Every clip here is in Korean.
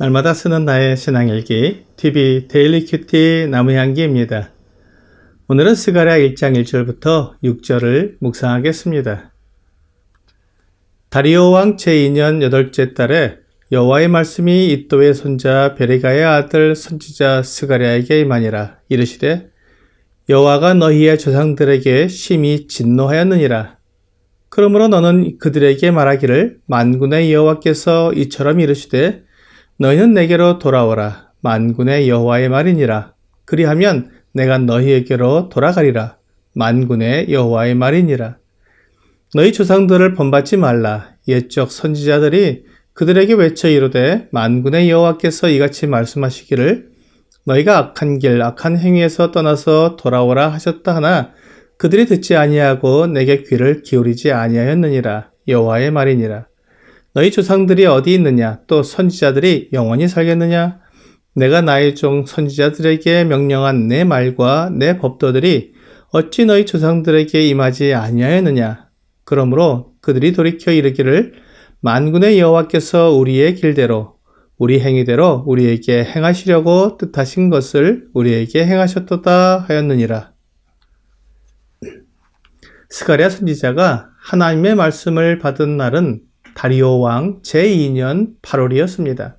날마다 쓰는 나의 신앙일기 TV 데일리 큐티 나무향기입니다. 오늘은 스가랴 1장 1절부터 6절을 묵상하겠습니다. 다리오 왕 제2년 8째 달에 여호와의 말씀이 이도의 손자 베레가의 아들 선지자 스가랴에게 임하니라. 이르시되 여호와가 너희의 조상들에게 심히 진노하였느니라. 그러므로 너는 그들에게 말하기를 만군의 여호와께서 이처럼 이르시되 너희는 내게로 돌아오라. 만군의 여호와의 말이니라. 그리하면 내가 너희에게로 돌아가리라. 만군의 여호와의 말이니라. 너희 조상들을 본받지 말라. 옛적 선지자들이 그들에게 외쳐 이르되 만군의 여호와께서 이같이 말씀하시기를 너희가 악한 길 악한 행위에서 떠나서 돌아오라 하셨다 하나 그들이 듣지 아니하고 내게 귀를 기울이지 아니하였느니라. 여호와의 말이니라. 너희 조상들이 어디 있느냐? 또 선지자들이 영원히 살겠느냐? 내가 나의 종 선지자들에게 명령한 내 말과 내 법도들이 어찌 너희 조상들에게 임하지 아니하였느냐? 그러므로 그들이 돌이켜 이르기를 만군의 여호와께서 우리의 길대로 우리 행위대로 우리에게 행하시려고 뜻하신 것을 우리에게 행하셨도다 하였느니라. 스가랴 선지자가 하나님의 말씀을 받은 날은 다리오 왕 제2년 8월이었습니다.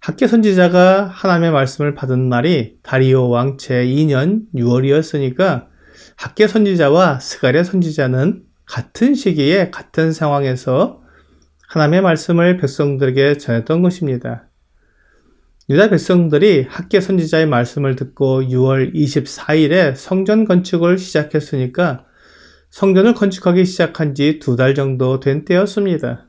학개 선지자가 하나님의 말씀을 받은 날이 다리오 왕 제2년 6월이었으니까 학개 선지자와 스가랴 선지자는 같은 시기에 같은 상황에서 하나님의 말씀을 백성들에게 전했던 것입니다. 유다 백성들이 학개 선지자의 말씀을 듣고 6월 24일에 성전 건축을 시작했으니까 성전을 건축하기 시작한 지 2달 정도 된 때였습니다.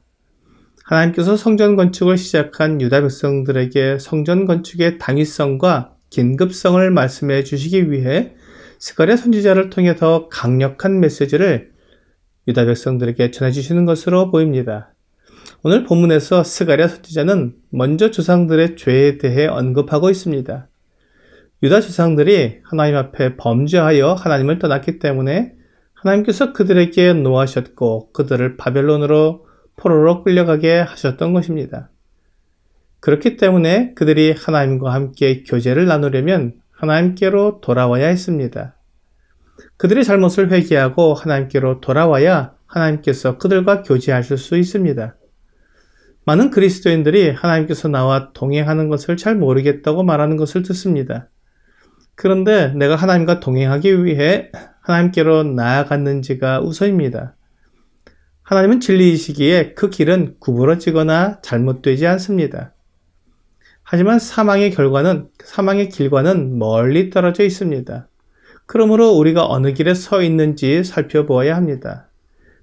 하나님께서 성전 건축을 시작한 유다 백성들에게 성전 건축의 당위성과 긴급성을 말씀해 주시기 위해 스가랴 선지자를 통해 더 강력한 메시지를 유다 백성들에게 전해 주시는 것으로 보입니다. 오늘 본문에서 스가랴 선지자는 먼저 조상들의 죄에 대해 언급하고 있습니다. 유다 조상들이 하나님 앞에 범죄하여 하나님을 떠났기 때문에 하나님께서 그들에게 노하셨고 그들을 바벨론으로 포로로 끌려가게 하셨던 것입니다. 그렇기 때문에 그들이 하나님과 함께 교제를 나누려면 하나님께로 돌아와야 했습니다. 그들이 잘못을 회개하고 하나님께로 돌아와야 하나님께서 그들과 교제하실 수 있습니다. 많은 그리스도인들이 하나님께서 나와 동행하는 것을 잘 모르겠다고 말하는 것을 듣습니다. 그런데 내가 하나님과 동행하기 위해 하나님께로 나아갔는지가 우선입니다. 하나님은 진리이시기에 그 길은 구부러지거나 잘못되지 않습니다. 하지만 사망의 길과는 멀리 떨어져 있습니다. 그러므로 우리가 어느 길에 서 있는지 살펴보아야 합니다.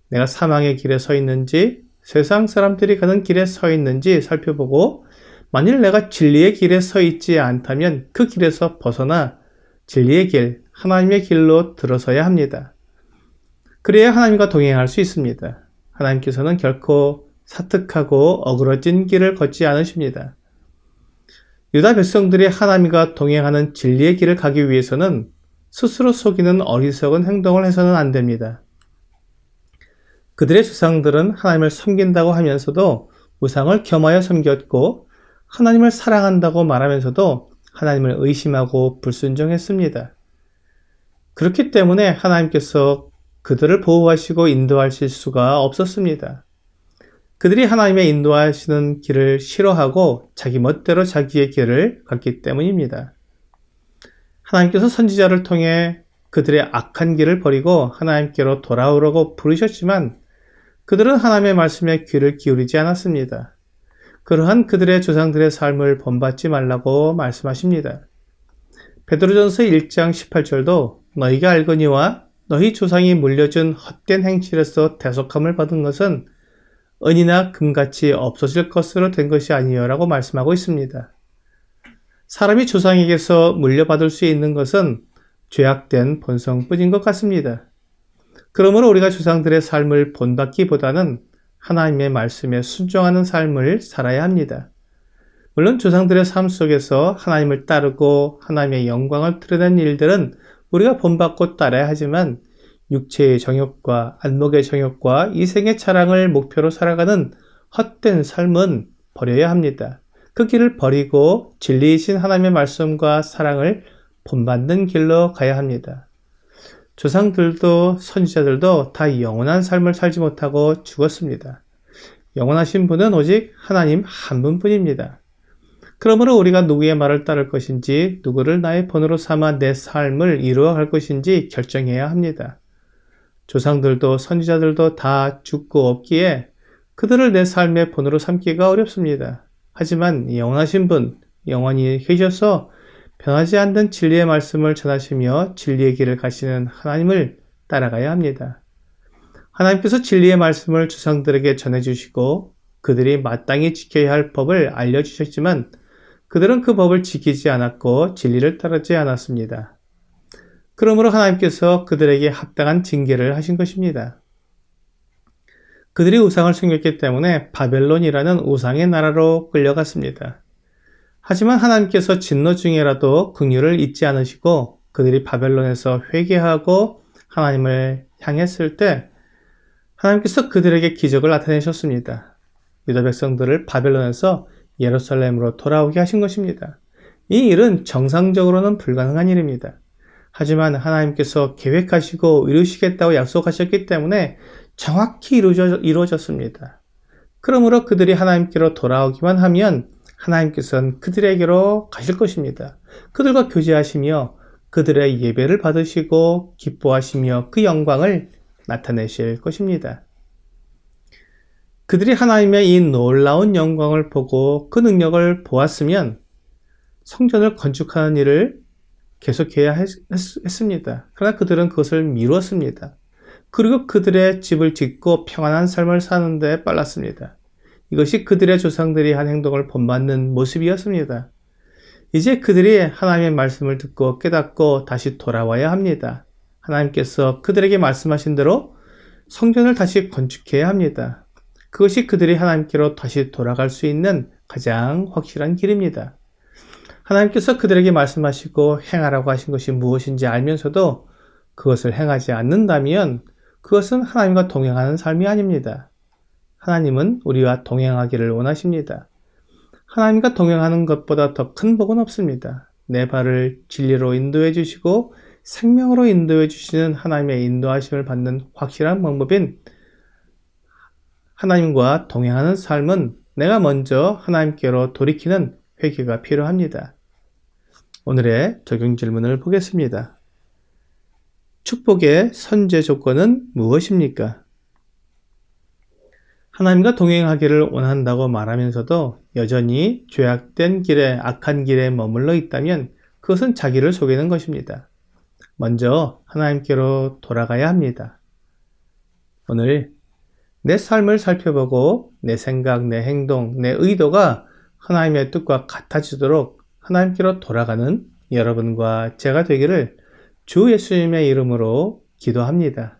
내가 사망의 길에 서 있는지 세상 사람들이 가는 길에 서 있는지 살펴보고 만일 내가 진리의 길에 서 있지 않다면 그 길에서 벗어나 진리의 길, 하나님의 길로 들어서야 합니다. 그래야 하나님과 동행할 수 있습니다. 하나님께서는 결코 사특하고 어그러진 길을 걷지 않으십니다. 유다 백성들이 하나님과 동행하는 진리의 길을 가기 위해서는 스스로 속이는 어리석은 행동을 해서는 안 됩니다. 그들의 조상들은 하나님을 섬긴다고 하면서도 우상을 겸하여 섬겼고 하나님을 사랑한다고 말하면서도 하나님을 의심하고 불순종했습니다. 그렇기 때문에 하나님께서 그들을 보호하시고 인도하실 수가 없었습니다. 그들이 하나님의 인도하시는 길을 싫어하고 자기 멋대로 자기의 길을 갔기 때문입니다. 하나님께서 선지자를 통해 그들의 악한 길을 버리고 하나님께로 돌아오라고 부르셨지만 그들은 하나님의 말씀에 귀를 기울이지 않았습니다. 그러한 그들의 조상들의 삶을 본받지 말라고 말씀하십니다. 베드로전서 1장 18절도 너희가 알거니와 너희 조상이 물려준 헛된 행실에서 대속함을 받은 것은 은이나 금같이 없어질 것으로 된 것이 아니요라고 말씀하고 있습니다. 사람이 조상에게서 물려받을 수 있는 것은 죄악된 본성뿐인 것 같습니다. 그러므로 우리가 조상들의 삶을 본받기보다는 하나님의 말씀에 순종하는 삶을 살아야 합니다. 물론 조상들의 삶 속에서 하나님을 따르고 하나님의 영광을 드러낸 일들은 우리가 본받고 따라야 하지만 육체의 정욕과 안목의 정욕과 이생의 자랑을 목표로 살아가는 헛된 삶은 버려야 합니다. 그 길을 버리고 진리이신 하나님의 말씀과 사랑을 본받는 길로 가야 합니다. 조상들도 선지자들도 다 영원한 삶을 살지 못하고 죽었습니다. 영원하신 분은 오직 하나님 한 분뿐입니다. 그러므로 우리가 누구의 말을 따를 것인지, 누구를 나의 본으로 삼아 내 삶을 이루어 갈 것인지 결정해야 합니다. 조상들도 선지자들도 다 죽고 없기에 그들을 내 삶의 본으로 삼기가 어렵습니다. 하지만 영원하신 분, 영원히 계셔서 변하지 않는 진리의 말씀을 전하시며 진리의 길을 가시는 하나님을 따라가야 합니다. 하나님께서 진리의 말씀을 조상들에게 전해주시고 그들이 마땅히 지켜야 할 법을 알려주셨지만 그들은 그 법을 지키지 않았고 진리를 따르지 않았습니다. 그러므로 하나님께서 그들에게 합당한 징계를 하신 것입니다. 그들이 우상을 숨겼기 때문에 바벨론이라는 우상의 나라로 끌려갔습니다. 하지만 하나님께서 진노 중에라도 긍휼을 잊지 않으시고 그들이 바벨론에서 회개하고 하나님을 향했을 때 하나님께서 그들에게 기적을 나타내셨습니다. 유다 백성들을 바벨론에서 예루살렘으로 돌아오게 하신 것입니다. 이 일은 정상적으로는 불가능한 일입니다. 하지만 하나님께서 계획하시고 이루시겠다고 약속하셨기 때문에 정확히 이루어졌습니다. 그러므로 그들이 하나님께로 돌아오기만 하면 하나님께서는 그들에게로 가실 것입니다. 그들과 교제하시며 그들의 예배를 받으시고 기뻐하시며 그 영광을 나타내실 것입니다. 그들이 하나님의 이 놀라운 영광을 보고 그 능력을 보았으면 성전을 건축하는 일을 계속해야 했습니다. 그러나 그들은 그것을 미루었습니다. 그리고 그들의 집을 짓고 평안한 삶을 사는 데 빨랐습니다. 이것이 그들의 조상들이 한 행동을 본받는 모습이었습니다. 이제 그들이 하나님의 말씀을 듣고 깨닫고 다시 돌아와야 합니다. 하나님께서 그들에게 말씀하신 대로 성전을 다시 건축해야 합니다. 그것이 그들이 하나님께로 다시 돌아갈 수 있는 가장 확실한 길입니다. 하나님께서 그들에게 말씀하시고 행하라고 하신 것이 무엇인지 알면서도 그것을 행하지 않는다면 그것은 하나님과 동행하는 삶이 아닙니다. 하나님은 우리와 동행하기를 원하십니다. 하나님과 동행하는 것보다 더 큰 복은 없습니다. 내 발을 진리로 인도해 주시고 생명으로 인도해 주시는 하나님의 인도하심을 받는 확실한 방법인 하나님과 동행하는 삶은 내가 먼저 하나님께로 돌이키는 회개가 필요합니다. 오늘의 적용 질문을 보겠습니다. 축복의 선제 조건은 무엇입니까? 하나님과 동행하기를 원한다고 말하면서도 여전히 죄악된 길에, 악한 길에 머물러 있다면 그것은 자기를 속이는 것입니다. 먼저 하나님께로 돌아가야 합니다. 오늘 내 삶을 살펴보고 내 생각, 내 행동, 내 의도가 하나님의 뜻과 같아지도록 하나님께로 돌아가는 여러분과 제가 되기를 주 예수님의 이름으로 기도합니다.